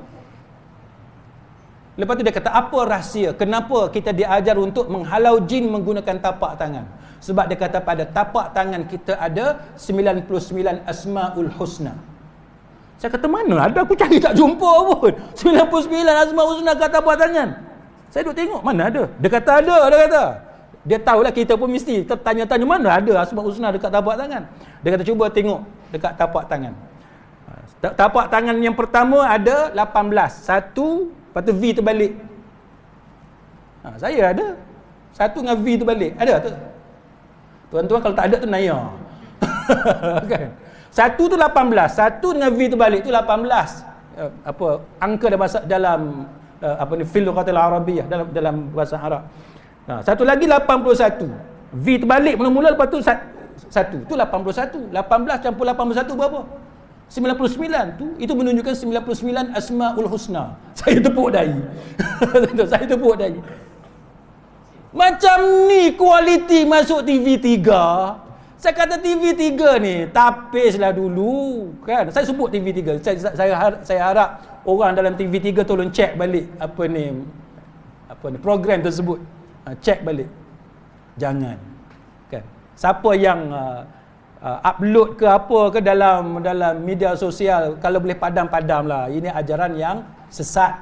Lepas tu dia kata, apa rahsia? Kenapa kita diajar untuk menghalau jin menggunakan tapak tangan? Sebab dia kata pada tapak tangan kita ada 99 Asmaul Husna. Saya kata, mana ada? Aku cari tak jumpa pun. 99 Asmaul Husna kat tapak tangan. Saya duk tengok, mana ada? Dia kata ada, dia kata. Dia tahulah kita pun mesti tanya-tanya mana ada Asmaul Husna dekat tapak tangan. Dia kata, cuba tengok dekat tapak tangan. Tapak tangan yang pertama ada 18. Satu, lepas tu V terbalik. Saya ada. Satu dengan V terbalik. Ada tu? Tuan-tuan kalau tak ada tu naya. Kan? Satu tu 18. Satu dengan V terbalik tu 18. Angka dalam fil lughatil arabiyyah, dalam bahasa Arab. Satu lagi 81. V terbalik mula-mula, lepas tu satu. Tu 81. 18 campur 81 berapa? 99 tu, itu menunjukkan 99 Asmaul Husna. Saya tepuk dahi. Saya tepuk dahi. Macam ni kualiti masuk TV3. Saya kata TV3 ni tapislah dulu, kan. Saya sebut TV3. Saya harap orang dalam TV3 tolong check balik apa ni program tersebut. Check balik. Jangan, kan. Siapa yang upload ke apa ke dalam media sosial, kalau boleh padam-padamlah. Ini ajaran yang sesat.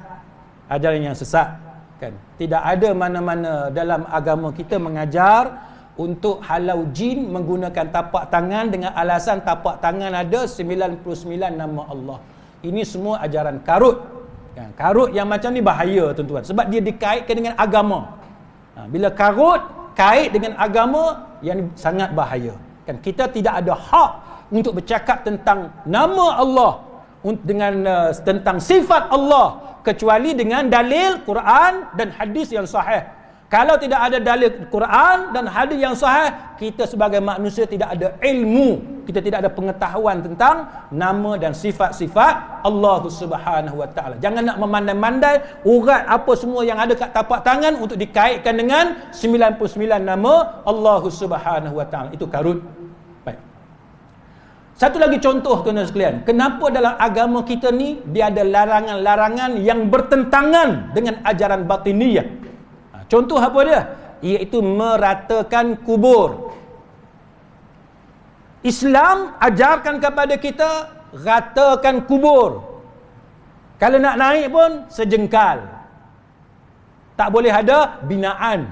Ajaran yang sesat, kan. Tidak ada mana-mana dalam agama kita mengajar untuk halau jin menggunakan tapak tangan dengan alasan tapak tangan ada 99 nama Allah. Ini semua ajaran karut. Kan? Karut yang macam ni bahaya, tuan-tuan, sebab dia dikaitkan dengan agama. Bila karut kait dengan agama, yang sangat bahaya. Kan, kita tidak ada hak untuk bercakap tentang nama Allah, dengan tentang sifat Allah, kecuali dengan dalil Quran dan hadis yang sahih. Kalau tidak ada dalil Quran dan hadis yang sahih, kita sebagai manusia tidak ada ilmu, kita tidak ada pengetahuan tentang nama dan sifat-sifat Allah Subhanahu wa taala. Jangan nak memandai-mandai urat apa semua yang ada kat tapak tangan untuk dikaitkan dengan 99 nama Allah Subhanahu wa taala. Itu karut. Baik. Satu lagi contoh, tuan-tuan sekalian, kenapa dalam agama kita ni dia ada larangan-larangan yang bertentangan dengan ajaran batiniyah. Contoh apa dia? Iaitu meratakan kubur. Islam ajarkan kepada kita ratakan kubur. Kalau nak naik pun sejengkal. Tak boleh ada binaan.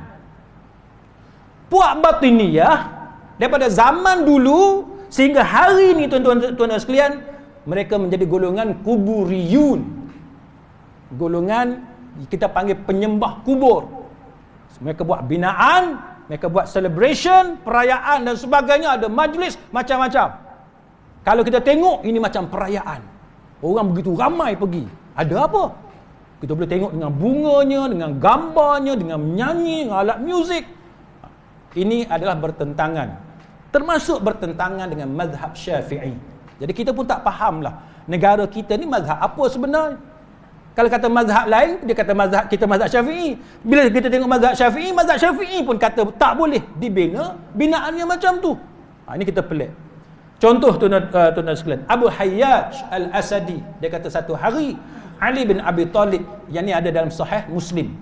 Puak batiniyah daripada zaman dulu sehingga hari ini, tuan-tuan sekalian, mereka menjadi golongan kuburiyun. Golongan kita panggil penyembah kubur. Mereka buat binaan, mereka buat celebration, perayaan dan sebagainya, ada majlis macam-macam. Kalau kita tengok, ini macam perayaan. Orang begitu ramai pergi. Ada apa? Kita boleh tengok dengan bunganya, dengan gambarnya, dengan menyanyi, dengan alat muzik. Ini adalah bertentangan. Termasuk bertentangan dengan mazhab Syafi'i. Jadi kita pun tak fahamlah negara kita ni mazhab apa sebenarnya. Kalau kata mazhab lain, dia kata mazhab kita mazhab Syafi'i. Bila kita tengok mazhab Syafi'i pun kata tak boleh dibina binaannya macam tu. Ini kita pelik. Contoh, tuan-tuan sekalian, Abu Hayyaj Al-Asadi, dia kata satu hari Ali bin Abi Talib, yang ni ada dalam Sahih Muslim.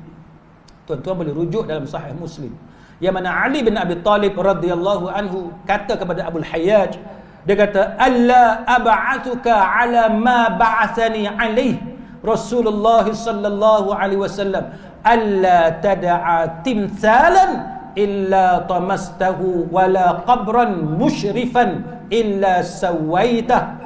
Tuan-tuan boleh rujuk dalam Sahih Muslim. Yang mana Ali bin Abi Talib radhiyallahu anhu kata kepada Abu Hayyaj, dia kata, "Alla ab'athuka 'ala ma ba'athani 'alaihi Rasulullah sallallahu alaihi wasallam, alla tad'a timthalan illa tamastahu wala qabran musyrifan illa sawaitah."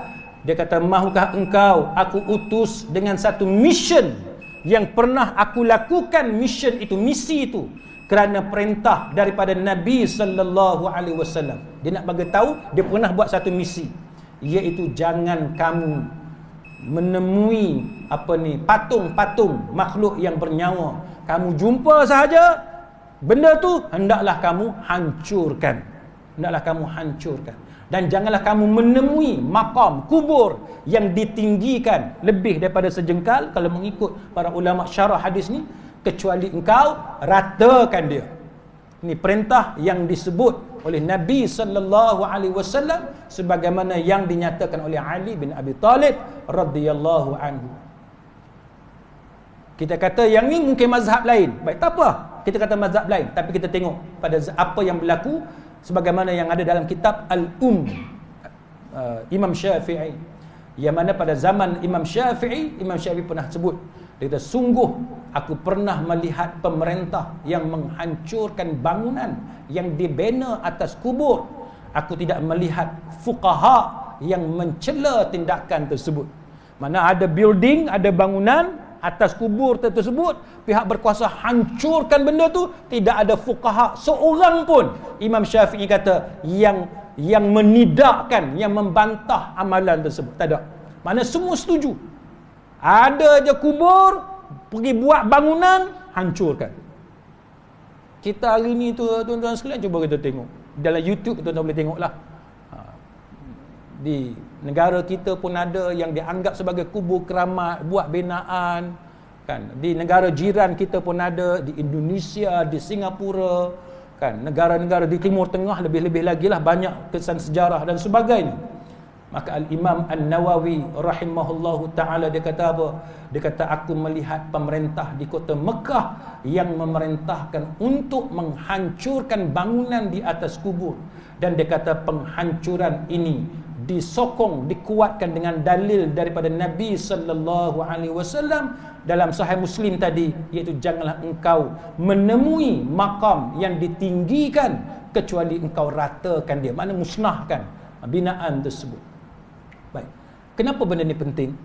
Dia kata, mahukah engkau aku utus dengan satu mission yang pernah aku lakukan, mission itu, misi itu, kerana perintah daripada Nabi sallallahu alaihi wasallam. Dia nak bagi tahu dia pernah buat satu misi, iaitu jangan kamu menemui patung-patung makhluk yang bernyawa. Kamu jumpa sahaja benda tu, hendaklah kamu hancurkan. hendaklah kamu hancurkan. Dan janganlah kamu menemui makam kubur yang ditinggikan lebih daripada sejengkal, kalau mengikut para ulama syarah hadis ni, kecuali engkau ratakan dia. Ini perintah yang disebut oleh Nabi sallallahu alaihi wasallam sebagaimana yang dinyatakan oleh Ali bin Abi Talib radhiyallahu anhu. Kita kata yang ni mungkin mazhab lain. Baik, tak apa. Kita kata mazhab lain, tapi kita tengok pada apa yang berlaku sebagaimana yang ada dalam kitab Imam Syafi'i, yang mana pada zaman Imam Syafi'i pernah sebut, dia kata, sungguh aku pernah melihat pemerintah yang menghancurkan bangunan yang dibina atas kubur. Aku tidak melihat fuqaha yang mencela tindakan tersebut. Mana ada building, ada bangunan atas kubur tersebut, pihak berkuasa hancurkan benda tu, tidak ada fuqaha seorang pun, Imam Syafi'i kata, yang menidakkan, yang membantah amalan tersebut. Tak ada. Mana semua setuju. Ada je kubur, pergi buat bangunan, hancurkan. Kita hari ni tu tuan-tuan sekalian, cuba kita tengok dalam YouTube, tuan-tuan boleh tengoklah. Di negara kita pun ada yang dianggap sebagai kubur keramat, buat binaan kan. Di negara jiran kita pun ada, di Indonesia, di Singapura kan, negara-negara di Timur Tengah lebih-lebih lagi lah, banyak kesan sejarah dan sebagainya. Maka Al-Imam An-Nawawi rahimahullahu ta'ala, dia kata apa? Dia kata, aku melihat pemerintah di kota Mekah yang memerintahkan untuk menghancurkan bangunan di atas kubur. Dan dia kata penghancuran ini disokong, dikuatkan dengan dalil daripada Nabi sallallahu alaihi wasallam dalam Sahih Muslim tadi, iaitu janganlah engkau menemui makam yang ditinggikan kecuali engkau ratakan dia, makna musnahkan binaan tersebut. Baik. Kenapa benda ni penting?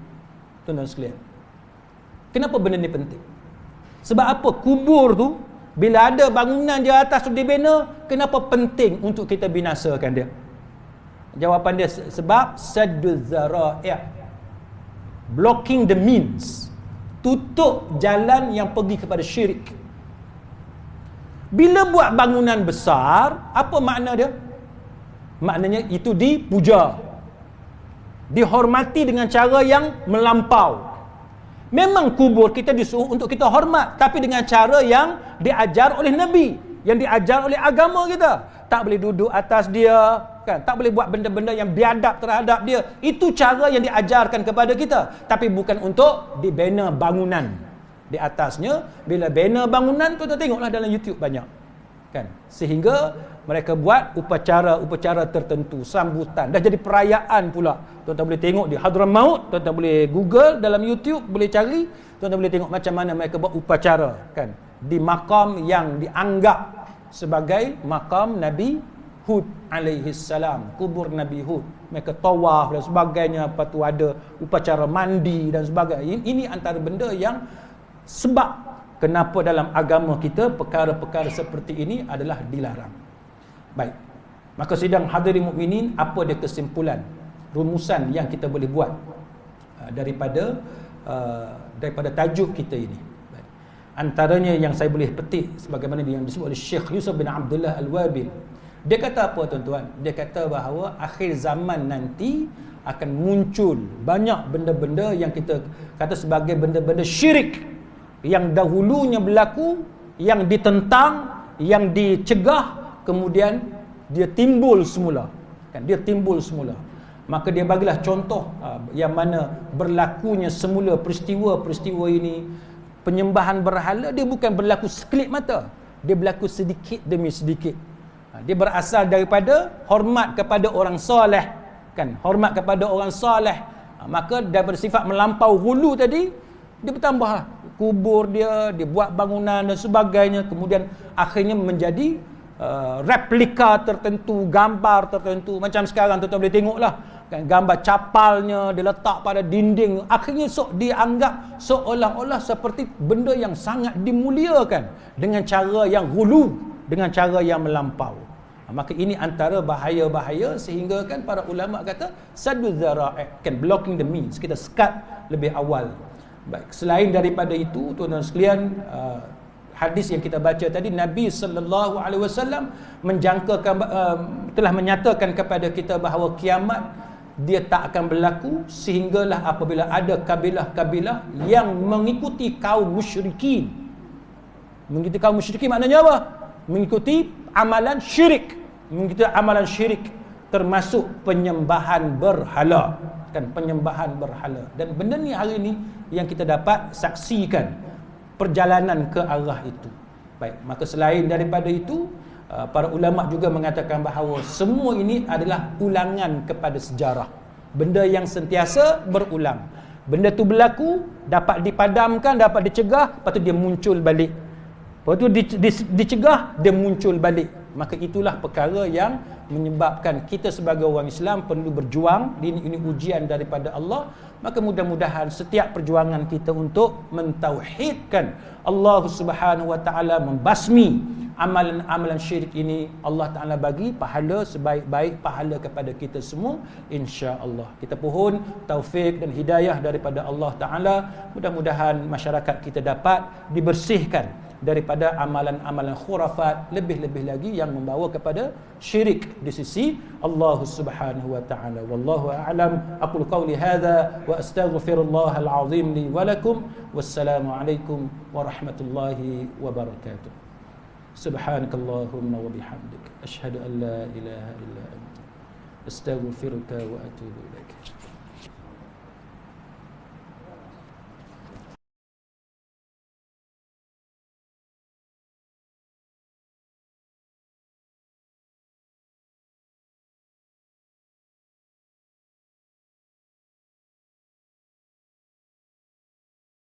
Tuan-tuan sekalian, kenapa benda ni penting? Sebab apa? Kubur tu bila ada bangunan di atas tu dibina, kenapa penting untuk kita binasakan dia? Jawapan dia sebab sadduz zara'i', blocking the means, tutup jalan yang pergi kepada syirik. Bila buat bangunan besar, apa makna dia? Maknanya itu dipuja, dihormati dengan cara yang melampau. Memang kubur kita disuruh untuk kita hormat, tapi dengan cara yang diajar oleh Nabi, yang diajar oleh agama kita. Tak boleh duduk atas dia kan, tak boleh buat benda-benda yang biadab terhadap dia. Itu cara yang diajarkan kepada kita, tapi bukan untuk dibina bangunan di atasnya. Bila bina bangunan tu, tengoklah dalam YouTube banyak kan, sehingga mereka buat upacara-upacara tertentu, sambutan, dah jadi perayaan pula. Tuan-tuan boleh tengok di Hadramaut, tuan-tuan boleh Google dalam YouTube, boleh cari, tuan-tuan boleh tengok macam mana mereka buat upacara kan, di makam yang dianggap sebagai makam Nabi Hud alaihi salam, kubur Nabi Hud. Mereka tawaf dan sebagainya, lepas tu ada upacara mandi dan sebagainya. Ini antara benda yang sebab kenapa dalam agama kita perkara-perkara seperti ini adalah dilarang. Baik. Maka sidang hadirin mukminin, apa dia kesimpulan, rumusan yang kita boleh buat daripada tajuk kita ini? Antaranya yang saya boleh petik sebagaimana yang disebut oleh Syekh Yusuf bin Abdullah Al-Wabil. Dia kata apa tuan-tuan? Dia kata bahawa akhir zaman nanti akan muncul banyak benda-benda yang kita kata sebagai benda-benda syirik, yang dahulunya berlaku, yang ditentang, yang dicegah, kemudian dia timbul semula kan, dia timbul semula. Maka dia bagilah contoh yang mana berlakunya semula peristiwa-peristiwa ini. Penyembahan berhala dia bukan berlaku sekelip mata, dia berlaku sedikit demi sedikit. Dia berasal daripada hormat kepada orang soleh kan, hormat kepada orang soleh. Maka daripada sifat melampau hulu tadi, dia bertambah kubur dia buat bangunan dan sebagainya. Kemudian akhirnya menjadi replika tertentu, gambar tertentu. Macam sekarang tuan-tuan boleh tengoklah kan, gambar capalnya dia letak pada dinding. Akhirnya dianggap seolah-olah seperti benda yang sangat dimuliakan dengan cara yang hulu, dengan cara yang melampau. Maka ini antara bahaya-bahaya, sehingga kan para ulama kata sadduz zara'i', kan, blocking the means, kita sekat lebih awal. Baik, selain daripada itu tuan-tuan sekalian, hadis yang kita baca tadi, Nabi sallallahu alaihi wasallam menjangkakan telah menyatakan kepada kita bahawa kiamat dia tak akan berlaku sehinggalah apabila ada kabilah-kabilah yang mengikuti kaum musyrikin. Mengikuti kaum musyrikin maknanya apa? Mengikuti amalan syirik. Mengikuti amalan syirik termasuk penyembahan berhala, kan, penyembahan berhala. Dan benda ni hari ni yang kita dapat saksikan perjalanan ke arah itu. Baik, maka selain daripada itu, para ulama juga mengatakan bahawa semua ini adalah ulangan kepada sejarah. Benda yang sentiasa berulang. Benda tu berlaku, dapat dipadamkan, dapat dicegah, lepas tu dia muncul balik. Lepas tu dicegah, dia muncul balik. Maka itulah perkara yang menyebabkan kita sebagai orang Islam perlu berjuang. Ini ujian daripada Allah. Maka mudah-mudahan setiap perjuangan kita untuk mentauhidkan Allah Subhanahu wa taala, membasmi amalan-amalan syirik ini, Allah Taala bagi pahala sebaik-baik pahala kepada kita semua, insya-Allah. Kita pohon taufik dan hidayah daripada Allah Taala. Mudah-mudahan masyarakat kita dapat dibersihkan daripada amalan-amalan khurafat, lebih-lebih lagi yang membawa kepada syirik di sisi Allah Subhanahu wa taala. Wallahu a'lam. Aqulu qawli hadza wa astaghfirullahal azim li wa lakum. Wassalamu alaikum warahmatullahi wabarakatuh. Subhanakallahumma wa bihamdik asyhadu an la ilaha illa anta astaghfiruka wa atubu ilaik.